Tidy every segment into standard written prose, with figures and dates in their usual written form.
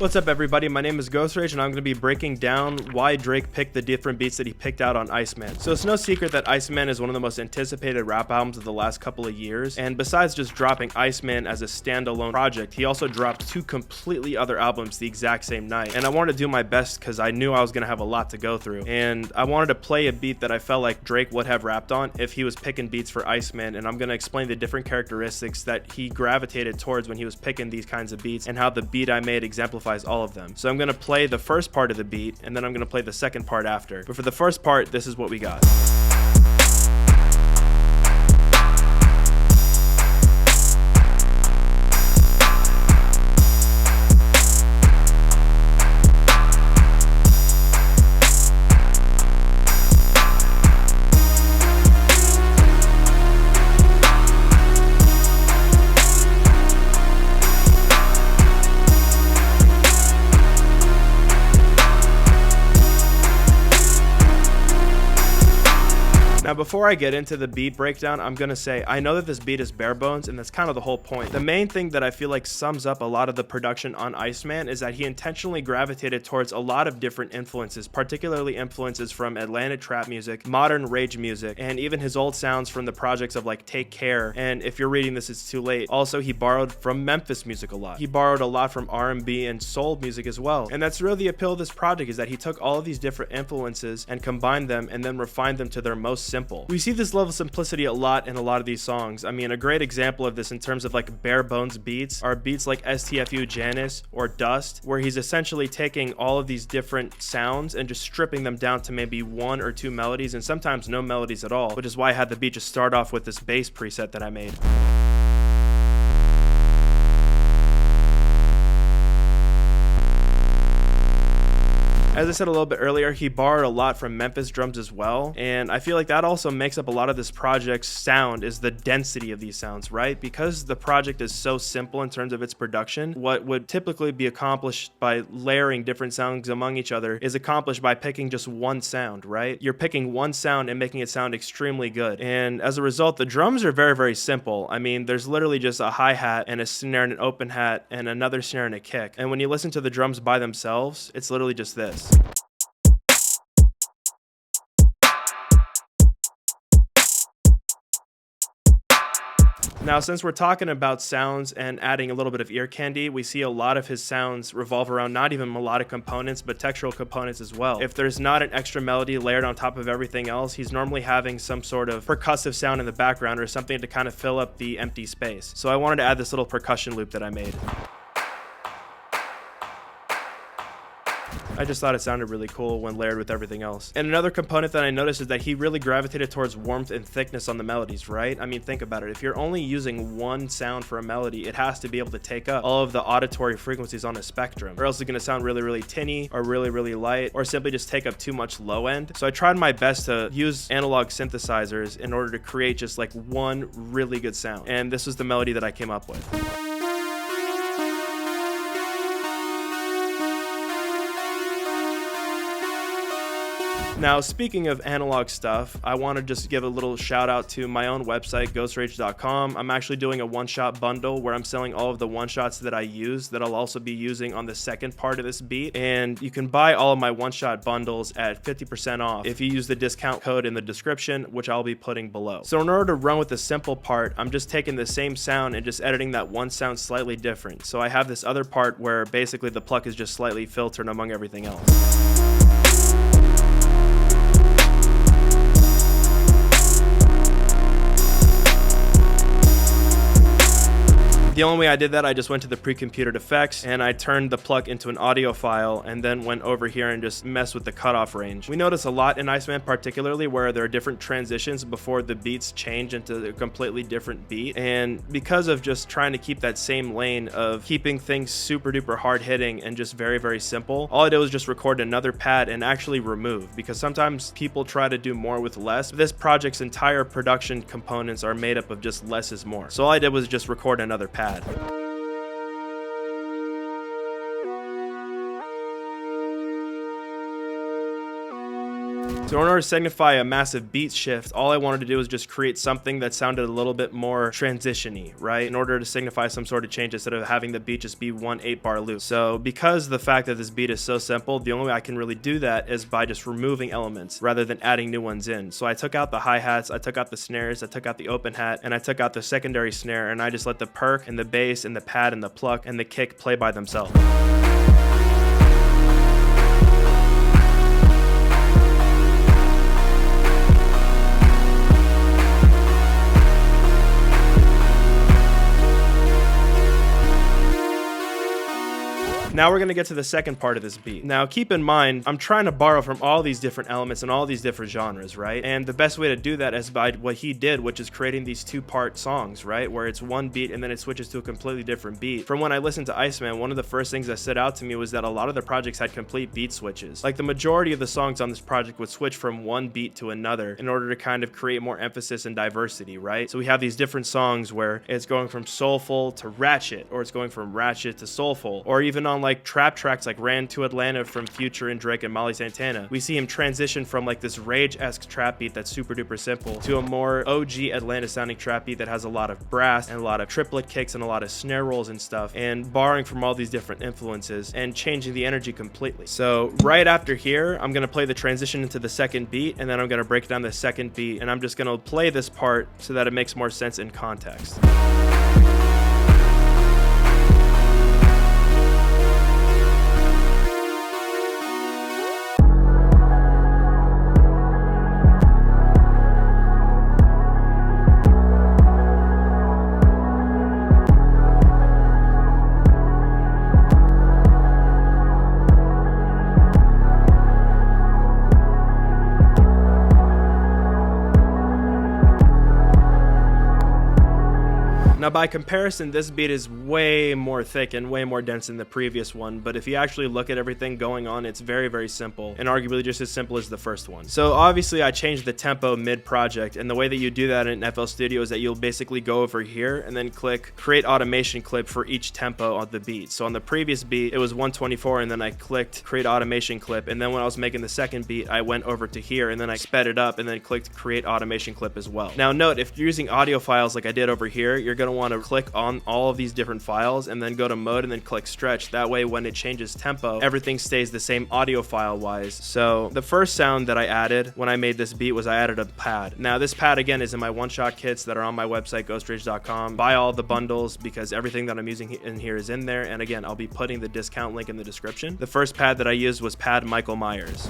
What's up everybody, my name is Ghostrage and I'm going to be breaking down why Drake picked the different beats that he picked out on Iceman. So it's no secret that Iceman is one of the most anticipated rap albums of the last couple of years, and besides just dropping Iceman as a standalone project, he also dropped two completely other albums the exact same night. And I wanted to do my best because I knew I was going to have a lot to go through, and I wanted to play a beat that I felt like Drake would have rapped on if he was picking beats for Iceman, and I'm going to explain the different characteristics that he gravitated towards when he was picking these kinds of beats and how the beat I made exemplifies all of them. So I'm going to play the first part of the beat and then I'm going to play the second part after. But for the first part, this is what we got. Now before I get into the beat breakdown, I'm gonna say I know that this beat is bare bones, and that's kind of the whole point. The main thing that I feel like sums up a lot of the production on Iceman is that he intentionally gravitated towards a lot of different influences, particularly influences from Atlantic trap music, modern rage music, and even his old sounds from the projects of like Take Care, and if you're reading this it's too late. Also, he borrowed from Memphis music a lot. He borrowed a lot from R&B and soul music as well. And that's really the appeal of this project, is that he took all of these different influences and combined them and then refined them to their most simple. We see this level of simplicity a lot in a lot of these songs. I mean, a great example of this in terms of like bare bones beats are beats like STFU Janice or Dust, where he's essentially taking all of these different sounds and just stripping them down to maybe one or two melodies, and sometimes no melodies at all, which is why I had the beat just start off with this bass preset that I made. As I said a little bit earlier, he borrowed a lot from Memphis drums as well, and I feel like that also makes up a lot of this project's sound, is the density of these sounds, right? Because the project is so simple in terms of its production, what would typically be accomplished by layering different sounds among each other is accomplished by picking just one sound, right? You're picking one sound and making it sound extremely good, and as a result, the drums are very, very simple. I mean, there's literally just a hi-hat and a snare and an open hat and another snare and a kick, and when you listen to the drums by themselves, it's literally just this. Now, since we're talking about sounds and adding a little bit of ear candy, we see a lot of his sounds revolve around not even melodic components, but textural components as well. If there's not an extra melody layered on top of everything else, he's normally having some sort of percussive sound in the background or something to kind of fill up the empty space. So I wanted to add this little percussion loop that I made. I just thought it sounded really cool when layered with everything else. And another component that I noticed is that he really gravitated towards warmth and thickness on the melodies, right? I mean, think about it. If you're only using one sound for a melody, it has to be able to take up all of the auditory frequencies on a spectrum, or else it's gonna sound really, really tinny or really, really light, or simply just take up too much low end. So I tried my best to use analog synthesizers in order to create just like one really good sound. And this is the melody that I came up with. Now, speaking of analog stuff, I want to just give a little shout out to my own website, ghostrage.com. I'm actually doing a one-shot bundle where I'm selling all of the one-shots that I use that I'll also be using on the second part of this beat. And you can buy all of my one-shot bundles at 50% off if you use the discount code in the description, which I'll be putting below. So in order to run with the simple part, I'm just taking the same sound and just editing that one sound slightly different. So I have this other part where basically the pluck is just slightly filtered among everything else. The only way I did that, I just went to the pre-computed effects and I turned the pluck into an audio file and then went over here and just messed with the cutoff range. We notice a lot in Iceman, particularly where there are different transitions before the beats change into a completely different beat, and because of just trying to keep that same lane of keeping things super duper hard hitting and just very, very simple, all I did was just record another pad and actually remove, because sometimes people try to do more with less. This project's entire production components are made up of just less is more. So all I did was just record another pad. So in order to signify a massive beat shift, all I wanted to do was just create something that sounded a little bit more transition-y, right? In order to signify some sort of change instead of having the beat just be one 8-bar loop. So because the fact that this beat is so simple, the only way I can really do that is by just removing elements rather than adding new ones in. So I took out the hi-hats, I took out the snares, I took out the open hat, and I took out the secondary snare, and I just let the perk and the bass and the pad and the pluck and the kick play by themselves. Now we're going to get to the second part of this beat. Now keep in mind, I'm trying to borrow from all these different elements and all these different genres, right? And the best way to do that is by what he did, which is creating these 2-part songs, right? Where it's one beat and then it switches to a completely different beat. From when I listened to Iceman, one of the first things that stood out to me was that a lot of the projects had complete beat switches. Like the majority of the songs on this project would switch from one beat to another in order to kind of create more emphasis and diversity, right? So we have these different songs where it's going from soulful to ratchet, or it's going from ratchet to soulful, or even on like trap tracks like Ran to Atlanta from Future and Drake and Molly Santana, we see him transition from like this rage-esque trap beat that's super duper simple to a more OG Atlanta sounding trap beat that has a lot of brass and a lot of triplet kicks and a lot of snare rolls and stuff, and borrowing from all these different influences and changing the energy completely. So right after here, I'm gonna play the transition into the second beat, and then I'm gonna break down the second beat, and I'm just gonna play this part so that it makes more sense in context. Now by comparison, this beat is way more thick and way more dense than the previous one, but if you actually look at everything going on, it's very, very simple, and arguably just as simple as the first one. So obviously I changed the tempo mid-project, and the way that you do that in FL Studio is that you'll basically go over here and then click create automation clip for each tempo on the beat. So on the previous beat, it was 124, and then I clicked create automation clip, and then when I was making the second beat, I went over to here, and then I sped it up, and then clicked create automation clip as well. Now note, if you're using audio files like I did over here, you're going to want to click on all of these different files and then go to mode and then click stretch. That way when it changes tempo, everything stays the same audio file wise. So the first sound that I added when I made this beat was I added a pad. Now this pad again is in my one-shot kits that are on my website ghostrage.com. Buy all the bundles because everything that I'm using in here is in there, and again I'll be putting the discount link in the description. The first pad that I used was pad Michael Myers.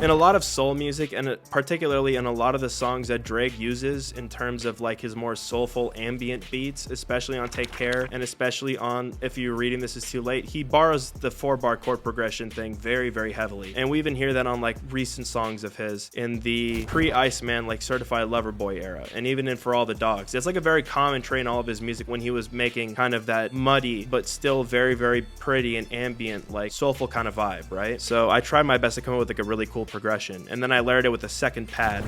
In a lot of soul music, and particularly in a lot of the songs that Drake uses in terms of like his more soulful ambient beats, especially on Take Care and especially on If You're Reading This Is Too Late, he borrows the 4-bar chord progression thing very, very heavily. And we even hear that on like recent songs of his in the pre-Iceman like Certified Lover Boy era, and even in For All the Dogs. It's like a very common trait in all of his music when he was making kind of that muddy but still very, very pretty and ambient like soulful kind of vibe, right? So I tried my best to come up with like a really cool progression, and then I layered it with a second pad.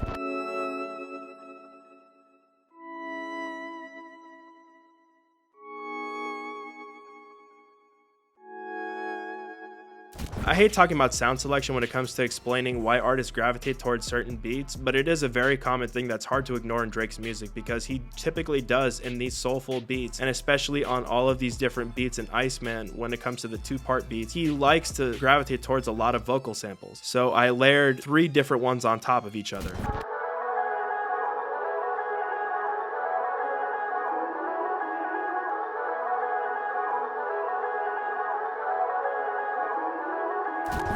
I hate talking about sound selection when it comes to explaining why artists gravitate towards certain beats, but it is a very common thing that's hard to ignore in Drake's music, because he typically does in these soulful beats, and especially on all of these different beats in Iceman, when it comes to the 2-part beats, he likes to gravitate towards a lot of vocal samples. So I layered 3 different ones on top of each other.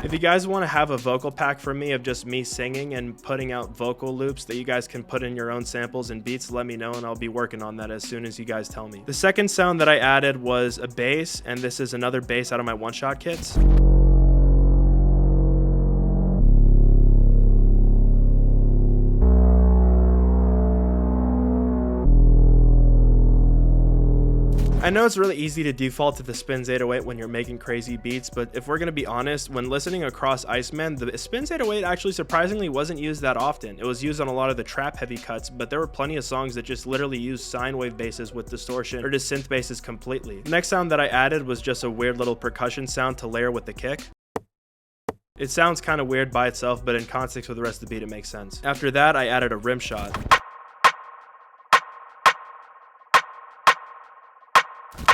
If you guys want to have a vocal pack from me of just me singing and putting out vocal loops that you guys can put in your own samples and beats, let me know and I'll be working on that as soon as you guys tell me. The second sound that I added was a bass, and this is another bass out of my one-shot kits. I know it's really easy to default to the Spins 808 when you're making crazy beats, but if we're gonna be honest, when listening across Iceman, the Spins 808 actually surprisingly wasn't used that often. It was used on a lot of the trap heavy cuts, but there were plenty of songs that just literally used sine wave basses with distortion or just synth basses completely. The next sound that I added was just a weird little percussion sound to layer with the kick. It sounds kind of weird by itself, but in context with the rest of the beat it makes sense. After that, I added a rim shot.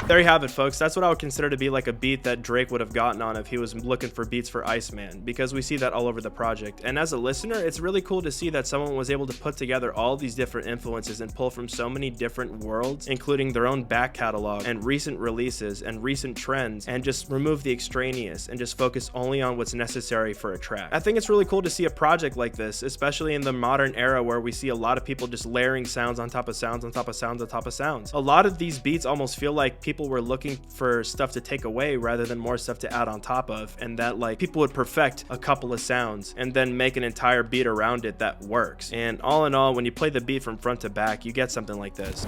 There you have it, folks. That's what I would consider to be like a beat that Drake would have gotten on if he was looking for beats for Iceman, because we see that all over the project. And as a listener, it's really cool to see that someone was able to put together all these different influences and pull from so many different worlds, including their own back catalog and recent releases and recent trends, and just remove the extraneous and just focus only on what's necessary for a track. I think it's really cool to see a project like this, especially in the modern era where we see a lot of people just layering sounds on top of sounds on top of sounds on top of sounds. A lot of these beats almost feel like people were looking for stuff to take away rather than more stuff to add on top of, and that like people would perfect a couple of sounds and then make an entire beat around it that works. And all in all, when you play the beat from front to back, you get something like this.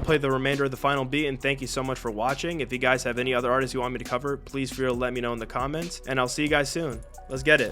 Play the remainder of the final beat, and thank you so much for watching. If you guys have any other artists you want me to cover, please feel free to let me know in the comments, and I'll see you guys soon. Let's get it.